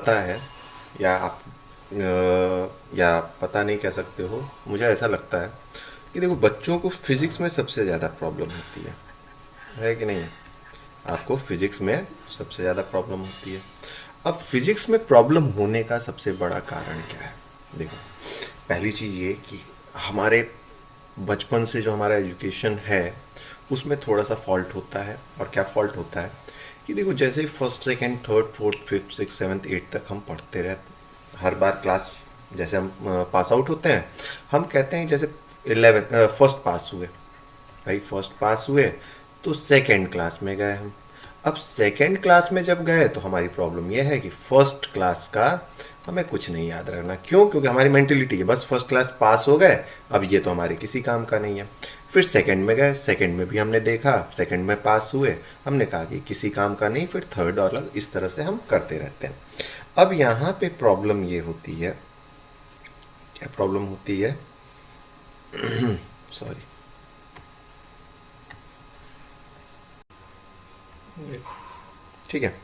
पता है या आप या पता नहीं कह सकते हो, मुझे ऐसा लगता है कि देखो बच्चों को फिजिक्स में सबसे ज़्यादा प्रॉब्लम होती है कि नहीं है? आपको फिजिक्स में सबसे ज़्यादा प्रॉब्लम होती है। अब फिजिक्स में प्रॉब्लम होने का सबसे बड़ा कारण क्या है? देखो, पहली चीज़ ये कि हमारे बचपन से जो हमारा एजुकेशन है उसमें थोड़ा सा फॉल्ट होता है। और क्या फॉल्ट होता है कि देखो, जैसे first second third fourth fifth six seventh eight तक हम पढ़ते रहते, हर बार क्लास जैसे हम पास आउट होते हैं, हम कहते हैं जैसे 11 फर्स्ट पास हुए, भाई फर्स्ट पास हुए तो सेकंड क्लास में गए हम। अब सेकंड क्लास में जब गए तो हमारी प्रॉब्लम यह है कि फर्स्ट क्लास का हमें कुछ नहीं याद रखना। क्यों? क्योंकि हमारी मेंटेलिटी है बस फर्स्ट क्लास पास हो गए, अब ये तो हमारे किसी काम का नहीं है। फिर सेकंड में गए, सेकंड में भी हमने देखा, सेकंड में पास हुए, हमने कहा कि किसी काम का नहीं, फिर थर्ड और अलग, इस तरह से हम करते रहते हैं। अब यहाँ पे प्रॉब्लम ये होती है, क्या प्रॉब्लम होती है सॉरी, ठीक है।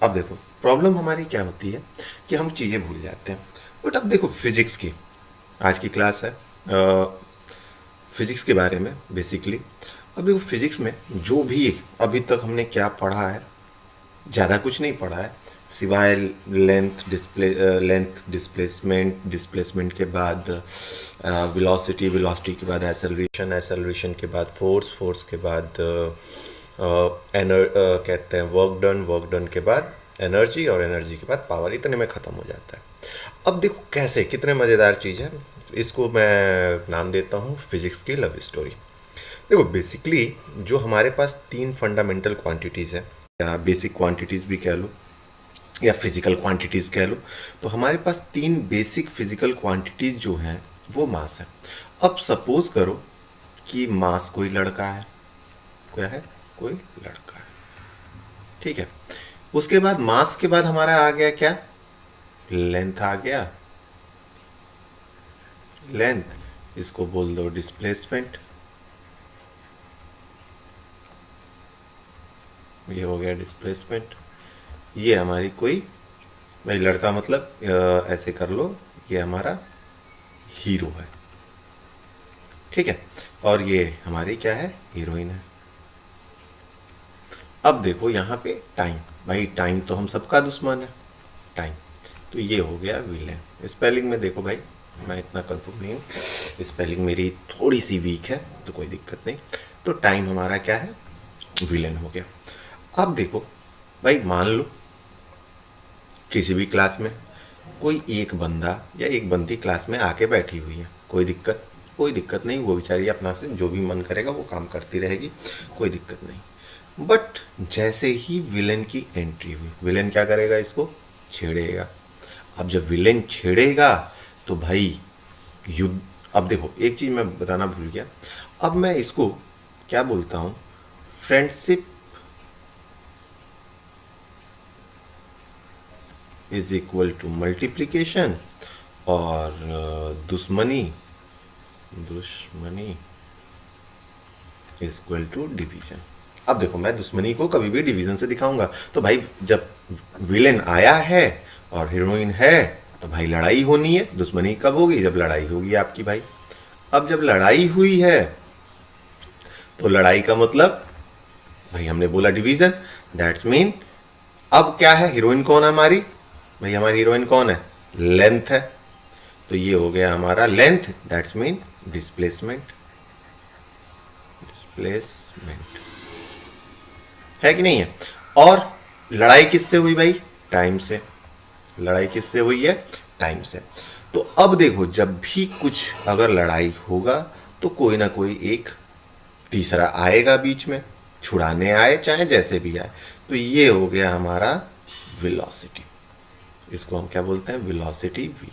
अब देखो प्रॉब्लम हमारी क्या होती है कि हम चीज़ें भूल जाते हैं। बट अब देखो फिजिक्स की आज की क्लास है फिजिक्स के बारे में बेसिकली। अब देखो फिजिक्स में जो भी अभी तक हमने क्या पढ़ा है, ज़्यादा कुछ नहीं पढ़ा है सिवाय लेंथ डिस्प्लेसमेंट, डिस्प्लेसमेंट के बाद वेलोसिटी, वेलोसिटी के बाद एक्सेलरेशन, एक्सेलरेशन के बाद फोर्स, फोर्स के बाद कहते हैं वर्क डन, वर्क डन के बाद एनर्जी, और एनर्जी के बाद पावर। इतने में ख़त्म हो जाता है। अब देखो कैसे, कितने मज़ेदार चीज़ है। इसको मैं नाम देता हूँ फिजिक्स की लव स्टोरी। देखो बेसिकली जो हमारे पास तीन फंडामेंटल क्वांटिटीज़ हैं, या बेसिक क्वांटिटीज़ भी कह लो या फिजिकल क्वांटिटीज़ कह लो, तो हमारे पास तीन बेसिक फिजिकल क्वांटिटीज़ जो हैं वो मास है। अब सपोज करो कि मास कोई लड़का है, क्या है? कोई लड़का है, ठीक है। उसके बाद मास के बाद हमारा आ गया क्या? लेंथ आ गया, लेंथ, इसको बोल दो डिस्प्लेसमेंट, ये हो गया डिस्प्लेसमेंट। ये हमारी कोई, भाई लड़का मतलब ऐसे कर लो, ये हमारा हीरो है, ठीक है। और ये हमारी क्या है? हीरोइन है। अब देखो यहाँ पे टाइम, भाई टाइम तो हम सबका दुश्मन है, टाइम। तो ये हो गया विलेन। स्पेलिंग में देखो भाई, मैं इतना कंफर्म नहीं हूँ, स्पेलिंग मेरी थोड़ी सी वीक है तो कोई दिक्कत नहीं। तो टाइम हमारा क्या है? विलेन हो गया। अब देखो भाई, मान लो किसी भी क्लास में कोई एक बंदा या एक बंदी क्लास में आके बैठी हुई है, कोई दिक्कत, कोई दिक्कत नहीं, वो बेचारी अपना से जो भी मन करेगा वो काम करती रहेगी, कोई दिक्कत नहीं। बट जैसे ही विलेन की एंट्री हुई, विलेन क्या करेगा? इसको छेड़ेगा। अब जब विलेन छेड़ेगा तो भाई युद्ध। अब देखो एक चीज मैं बताना भूल गया, अब मैं इसको क्या बोलता हूँ, friendship is equal to multiplication, और दुश्मनी, दुश्मनी इज इक्वल टू डिवीजन। अब देखो मैं दुश्मनी को कभी भी डिवीजन से दिखाऊंगा, तो भाई जब विलेन आया है और हीरोइन है तो भाई लड़ाई होनी है। दुश्मनी कब होगी? जब लड़ाई होगी आपकी भाई। अब जब लड़ाई हुई है तो लड़ाई का मतलब, भाई हमने बोला डिवीजन, दैट्स मीन अब क्या है? हीरोइन कौन है हमारी? भाई हमारी हीरोइन कौन है? लेंथ है। तो ये हो गया हमारा length, that's mean displacement, displacement है कि नहीं है? और लड़ाई किससे हुई भाई? टाइम से। लड़ाई किससे हुई है? टाइम से। तो अब देखो जब भी कुछ अगर लड़ाई होगा तो कोई ना कोई एक तीसरा आएगा बीच में, छुड़ाने आए चाहे जैसे भी आए। तो ये हो गया हमारा वेलोसिटी, इसको हम क्या बोलते हैं? Velocity v.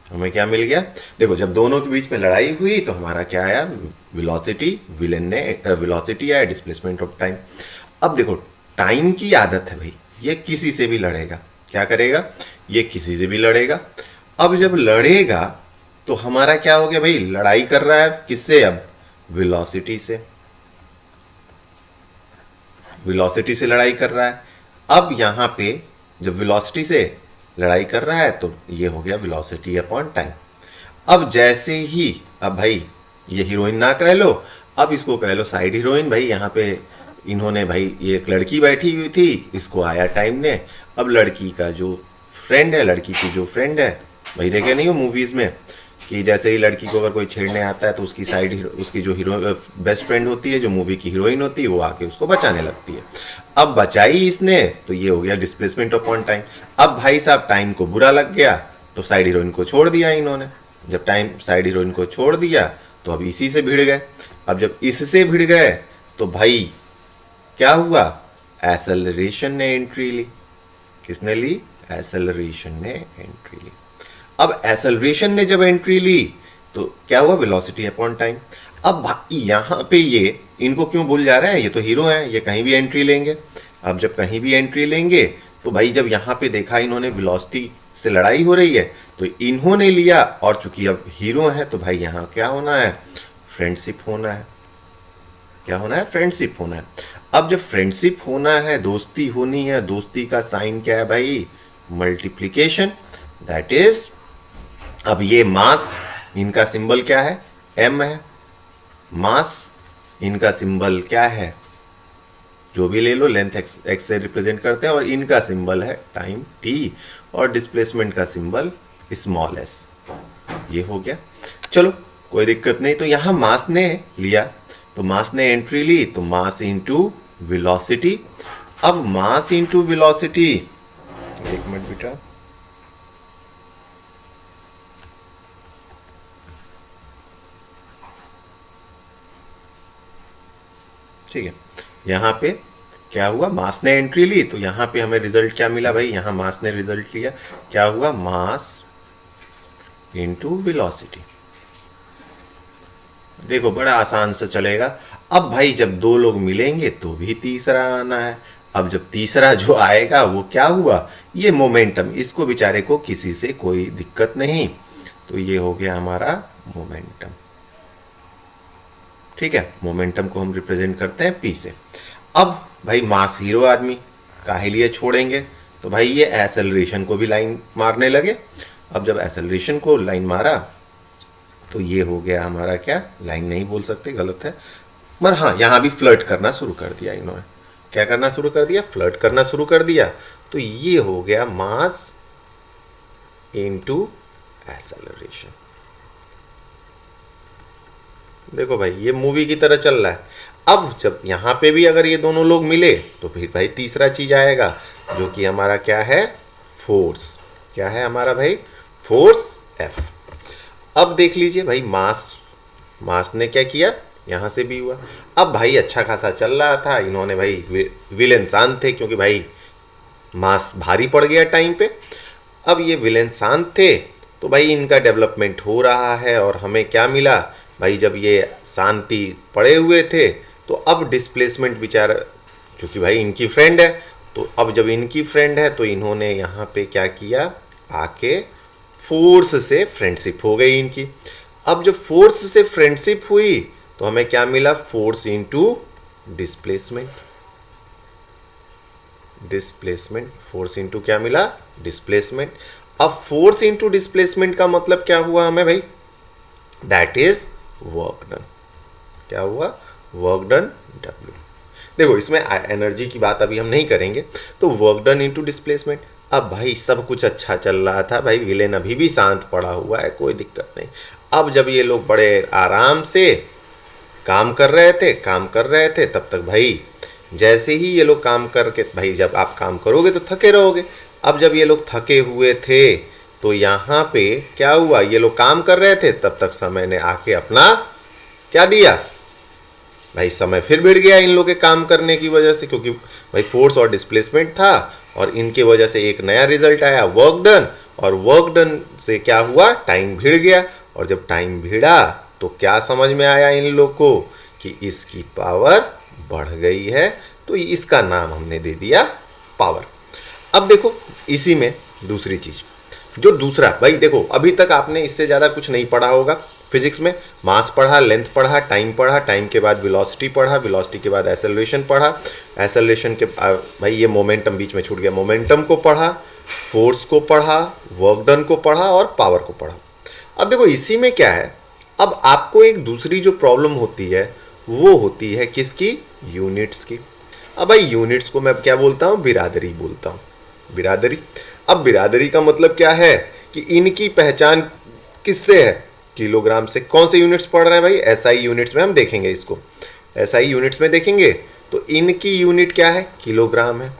हमें क्या मिल गया? देखो जब दोनों के बीच में लड़ाई हुई तो हमारा क्या आया? वेलोसिटी। विलेन ने वेलोसिटी आया, डिस्प्लेसमेंट ऑफ टाइम। अब देखो टाइम की आदत है भाई, ये किसी से भी लड़ेगा। क्या करेगा? ये किसी से भी लड़ेगा। अब जब लड़ेगा तो हमारा क्या हो गया भाई? लड़ाई कर रहा है किससे? अब वेलोसिटी से, वेलोसिटी से लड़ाई कर रहा है। अब यहां पे जब वेलोसिटी से लड़ाई कर रहा है तो ये हो गया वेलोसिटी अपॉन टाइम। अब जैसे ही, अब भाई ये हीरोइन ना कह लो, अब इसको कह लो साइड हीरोइन। भाई यहाँ पे इन्होंने, भाई ये एक लड़की बैठी हुई थी, इसको आया टाइम ने। अब लड़की का जो फ्रेंड है, लड़की की जो फ्रेंड है, भाई देखे नहीं हो मूवीज में कि जैसे ही लड़की को अगर कोई छेड़ने आता है तो उसकी साइड हीरो, उसकी जो हीरो बेस्ट फ्रेंड होती है, जो मूवी की हीरोइन होती है, वो आके उसको बचाने लगती है। अब बचाई इसने तो ये हो गया डिस्प्लेसमेंट अपॉन टाइम। अब भाई साहब टाइम को बुरा लग गया तो साइड हीरोइन को छोड़ दिया इन्होंने। जब टाइम साइड हीरोइन को छोड़ दिया तो अब इसी से भिड़ गए। अब जब इससे भिड़ गए तो भाई क्या हुआ, एसेलरेशन ने एंट्री ली। किसने ली? एसेलरेशन ने एंट्री ली। अब एसेलरेशन ने जब एंट्री ली तो क्या हुआ, वेलोसिटी अपॉन टाइम। अब यहाँ पे ये इनको क्यों भूल जा रहा है, ये तो हीरो है, ये कहीं भी एंट्री लेंगे। अब जब कहीं भी एंट्री लेंगे तो भाई जब यहाँ पे देखा इन्होंने वेलोसिटी से लड़ाई हो रही है तो इन्होंने लिया, और चूंकि अब हीरो है तो भाई यहाँ क्या होना है, फ्रेंडशिप होना है। क्या होना है? फ्रेंडशिप होना है। अब जब फ्रेंडशिप होना है, दोस्ती होनी है, दोस्ती का साइन क्या है भाई, मल्टीप्लिकेशन। दैट इज, अब ये मास, इनका सिंबल क्या है, m है। मास इनका सिंबल क्या है, जो भी ले लो, लेंथ x से रिप्रेजेंट करते हैं, और इनका सिंबल है टाइम t, और डिस्प्लेसमेंट का सिंबल स्मॉल s। ये हो गया, चलो कोई दिक्कत नहीं। तो यहां मास ने लिया तो मास ने एंट्री ली, तो मास इंटू वेलोसिटी। अब मास इंटू वेलोसिटी, एक मिनट बेटा, ठीक है। यहाँ पे क्या हुआ, मास ने एंट्री ली, तो यहाँ पे हमें रिजल्ट क्या मिला भाई, यहाँ मास ने रिजल्ट लिया, क्या हुआ, मास इंटू वेलोसिटी। देखो बड़ा आसान से चलेगा। अब भाई जब दो लोग मिलेंगे तो भी तीसरा आना है। अब जब तीसरा जो आएगा वो क्या हुआ, ये मोमेंटम, इसको बेचारे को किसी से कोई दिक्कत नहीं, तो ये हो गया हमारा मोमेंटम। ठीक है, मोमेंटम को हम रिप्रेजेंट करते हैं P से। अब भाई मास हीरो आदमी काहे लिए छोड़ेंगे, तो भाई ये एसेलरेशन को भी लाइन मारने लगे। अब जब एसेलरेशन को लाइन मारा तो ये हो गया हमारा क्या, लाइन नहीं बोल सकते, गलत है, मगर हाँ यहाँ भी फ्लर्ट करना शुरू कर दिया इन्होंने। क्या करना शुरू कर दिया, फ्लर्ट करना शुरू कर दिया। तो ये हो गया मास इनटू एसेलरेशन। देखो भाई ये मूवी की तरह चल रहा है। अब जब यहाँ पे भी अगर ये दोनों लोग मिले तो फिर भाई तीसरा चीज आएगा, जो कि हमारा क्या है, फोर्स। क्या है हमारा भाई, फोर्स F। अब देख लीजिए भाई, मास ने क्या किया, यहाँ से भी हुआ। अब भाई अच्छा खासा चल रहा था, इन्होंने भाई विलेन शांत थे, क्योंकि भाई मास भारी पड़ गया टाइम पे। अब ये विलेन शांत थे तो भाई इनका डेवलपमेंट हो रहा है, और हमें क्या मिला भाई, जब ये शांति पड़े हुए थे तो अब डिस्प्लेसमेंट बेचारा, चूँकि भाई इनकी फ्रेंड है, तो अब जब इनकी फ्रेंड है तो इन्होंने यहाँ पे क्या किया, आके फोर्स से फ्रेंडशिप हो गई इनकी। अब जब फोर्स से फ्रेंडशिप हुई तो हमें क्या मिला, force into displacement. Displacement, force into क्या मिला, डिस्प्लेसमेंट। अब फोर्स इनटू डिस्प्लेसमेंट का मतलब क्या हुआ हमें भाई, दैट इज वर्क डन। क्या हुआ, वर्क डन W। देखो इसमें एनर्जी की बात अभी हम नहीं करेंगे, तो वर्क डन इनटू डिस्प्लेसमेंट। अब भाई सब कुछ अच्छा चल रहा था, भाई विलेन अभी भी शांत पड़ा हुआ है, कोई दिक्कत नहीं। अब जब ये लोग बड़े आराम से काम कर रहे थे, तब तक भाई जैसे ही ये लोग काम करके, भाई जब आप काम करोगे तो थके रहोगे। अब जब ये लोग थके हुए थे तो यहाँ पे क्या हुआ, ये लोग काम कर रहे थे, तब तक समय ने आके अपना क्या दिया भाई, समय फिर बढ़ गया इन लोग के काम करने की वजह से, क्योंकि भाई फोर्स और डिस्प्लेसमेंट था, और इनके वजह से एक नया रिजल्ट आया, वर्क डन। और वर्क डन से क्या हुआ, टाइम भिड़ गया, और जब टाइम भिड़ा तो क्या समझ में आया इन लोग को कि इसकी पावर बढ़ गई है, तो इसका नाम हमने दे दिया पावर। अब देखो इसी में दूसरी चीज, जो दूसरा, भाई देखो अभी तक आपने इससे ज़्यादा कुछ नहीं पढ़ा होगा, फिजिक्स में मास पढ़ा, लेंथ पढ़ा, टाइम पढ़ा, टाइम के बाद वेलोसिटी पढ़ा, वेलोसिटी के बाद एक्सेलरेशन पढ़ा, एक्सेलरेशन के भाई ये मोमेंटम बीच में छूट गया, मोमेंटम को पढ़ा, फोर्स को पढ़ा, वर्क डन को पढ़ा और पावर को पढ़ा। अब देखो इसी में क्या है, अब आपको एक दूसरी जो प्रॉब्लम होती है वो होती है किसकी, यूनिट्स की। अब भाई यूनिट्स को मैं क्या बोलता हूँ, बिरादरी बोलता हूँ, बिरादरी। अब बिरादरी का मतलब क्या है कि इनकी पहचान किससे है, किलोग्राम से। कौन से यूनिट्स पढ़ रहे हैं भाई, एसआई यूनिट्स में हम देखेंगे इसको, एसआई यूनिट्स में देखेंगे तो इनकी यूनिट क्या है, किलोग्राम है,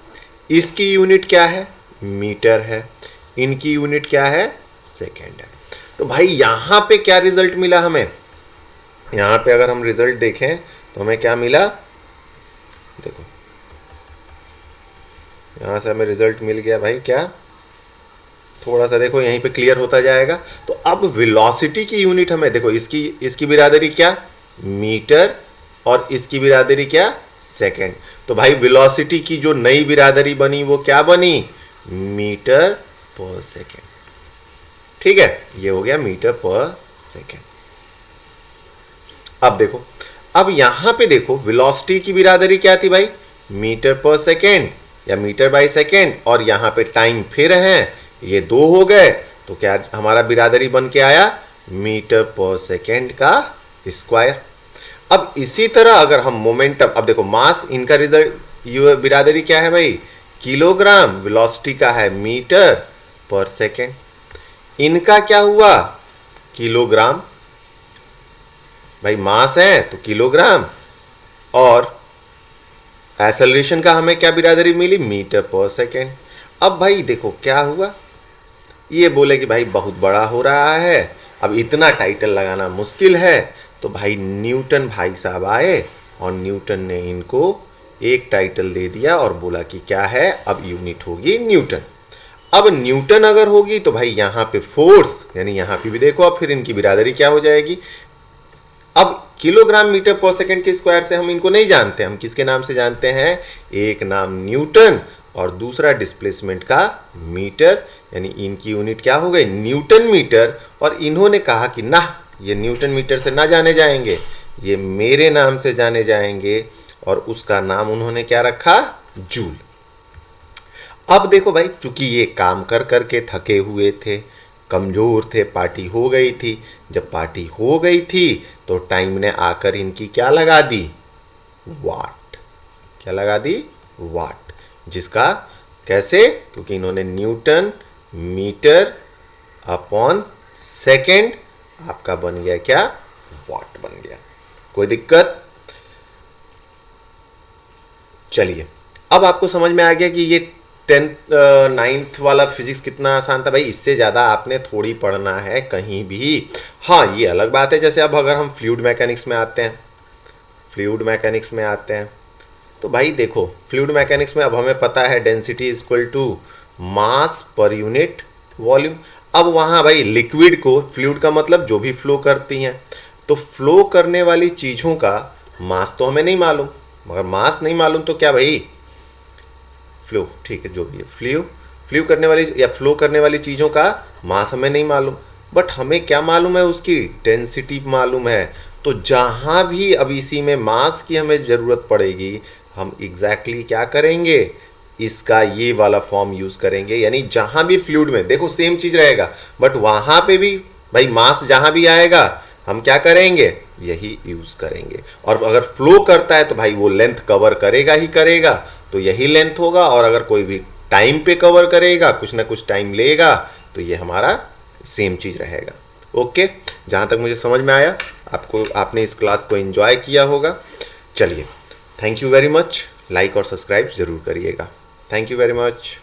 इसकी यूनिट क्या है, मीटर है, इनकी यूनिट क्या है, सेकेंड है। तो भाई यहाँ पे क्या रिजल्ट मिला हमें, यहाँ पे अगर हम रिजल्ट देखें तो हमें क्या मिला, देखो यहाँ से हमें रिजल्ट मिल गया भाई क्या, थोड़ा सा देखो यहीं पे क्लियर होता जाएगा। तो अब वेलोसिटी की यूनिट हमें देखो, इसकी बिरादरी क्या, मीटर, और इसकी बिरादरी क्या, सेकेंड। तो भाई वेलोसिटी की जो नई बिरादरी बनी वो क्या बनी, मीटर पर सेकेंड। ठीक है, ये हो गया मीटर पर सेकेंड। अब देखो, अब यहां पे देखो वेलोसिटी की बिरादरी क्या थी भाई, मीटर पर सेकेंड या मीटर बाय सेकेंड, और यहां पे टाइम फिर है, ये दो हो गए, तो क्या हमारा बिरादरी बन के आया, मीटर पर सेकेंड का स्क्वायर। अब इसी तरह अगर हम मोमेंटम, अब देखो मास, इनका रिजल्ट ये बिरादरी क्या है भाई, किलोग्राम, वेलोसिटी का है मीटर पर सेकेंड, इनका क्या हुआ, किलोग्राम, भाई मास है तो किलोग्राम, और एक्सेलरेशन का हमें क्या बिरादरी मिली, मीटर पर सेकेंड। अब भाई देखो क्या हुआ, ये बोले कि भाई बहुत बड़ा हो रहा है, अब इतना टाइटल लगाना मुश्किल है, तो भाई न्यूटन भाई साहब आए और न्यूटन ने इनको एक टाइटल दे दिया और बोला कि क्या है, अब यूनिट होगी न्यूटन। अब न्यूटन अगर होगी तो भाई यहाँ पे फोर्स, यानी यहाँ पे भी देखो, अब फिर इनकी बिरादरी क्या हो जाएगी। अब किलोग्राम मीटर पर सेकंड के स्क्वायर से हम इनको नहीं जानते, हम किसके नाम से जानते हैं, एक नाम न्यूटन और दूसरा डिस्प्लेसमेंट का मीटर, यानी इनकी यूनिट क्या हो गई, न्यूटन मीटर। और इन्होंने कहा कि ना, ये न्यूटन मीटर से ना जाने जाएंगे, ये मेरे नाम से जाने जाएंगे, और उसका नाम उन्होंने क्या रखा, जूल। अब देखो भाई, चूंकि ये काम कर करके थके हुए थे, कमज़ोर थे, पार्टी हो गई थी, जब पार्टी हो गई थी तो टाइम ने आकर इनकी क्या लगा दी, वाट। क्या लगा दी, वाट। जिसका कैसे, क्योंकि इन्होंने न्यूटन मीटर अपॉन सेकेंड आपका बन गया क्या, वाट बन गया। कोई दिक्कत, चलिए अब आपको समझ में आ गया कि ये 9th वाला फिजिक्स कितना आसान था भाई। इससे ज़्यादा आपने थोड़ी पढ़ना है कहीं भी। हाँ, ये अलग बात है, जैसे अब अगर हम फ्लूइड मैकेनिक्स में आते हैं, फ्लूइड मैकेनिक्स में आते हैं तो भाई देखो, फ्लूइड मैकेनिक्स में अब हमें पता है density is equal to mass per unit volume. अब वहाँ भाई लिक्विड को, फ्लूइड का मतलब जो भी फ्लो करती हैं, तो फ्लो करने वाली चीज़ों का मास तो हमें नहीं मालूम, मगर मास नहीं मालूम तो क्या भाई, फ्लो, ठीक है जो भी है, फ्लो करने वाली या फ्लो करने वाली चीज़ों का मास हमें नहीं मालूम, बट हमें क्या मालूम है, उसकी डेंसिटी मालूम है। तो जहाँ भी अब इसी में मास की हमें ज़रूरत पड़ेगी, हम एग्जैक्टली क्या करेंगे, इसका ये वाला फॉर्म यूज़ करेंगे। यानी जहाँ भी फ्लूइड में देखो सेम चीज़ रहेगा, बट वहाँ पे भी भाई मास जहाँ भी आएगा हम क्या करेंगे, यही यूज़ करेंगे। और अगर फ्लो करता है तो भाई वो लेंथ कवर करेगा ही करेगा, तो यही लेंथ होगा। और अगर कोई भी टाइम पे कवर करेगा, कुछ ना कुछ टाइम लेगा, तो ये हमारा सेम चीज़ रहेगा। ओके, जहाँ तक मुझे समझ में आया, आपने इस क्लास को एंजॉय किया होगा। चलिए, thank you very much. Like और सब्सक्राइब ज़रूर करिएगा। Thank you very much.